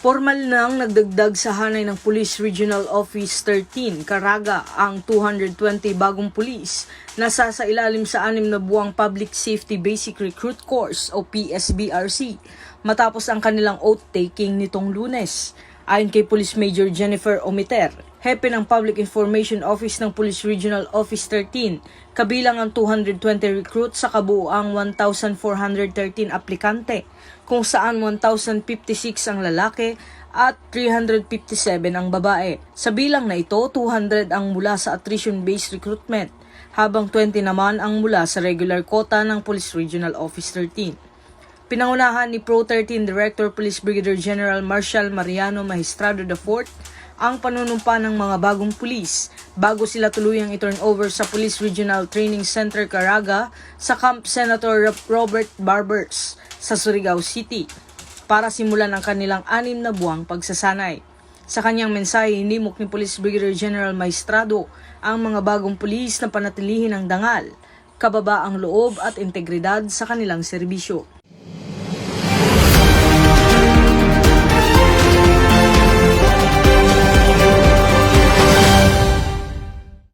Formal nang nagdagdag sa hanay ng Police Regional Office 13, Caraga, ang 220 bagong pulis na sasailalim sa 6 na buwang Public Safety Basic Recruit Course o PSBRC matapos ang kanilang oath-taking nitong Lunes. Ayon kay Police Major Jennifer Omiter, hepe ng Public Information Office ng Police Regional Office 13, kabilang ang 220 recruits sa kabuuang 1,413 aplikante, kung saan 1,056 ang lalaki at 357 ang babae. Sa bilang na ito, 200 ang mula sa attrition-based recruitment, habang 20 naman ang mula sa regular quota ng Police Regional Office 13. Pinangunahan ni Pro 13 Director Police Brigadier General Marshal Mariano Magistrado IV ang panunumpa ng mga bagong pulis bago sila tuluyang i-turn over sa Police Regional Training Center Caraga sa Camp Senator Robert Barbers sa Surigao City para simulan ang kanilang 6 na buwang pagsasanay. Sa kanyang mensahe, hinimok ni Police Brigadier General Magistrado ang mga bagong pulis na panatilihin ang dangal, kababaang loob at integridad sa kanilang serbisyo.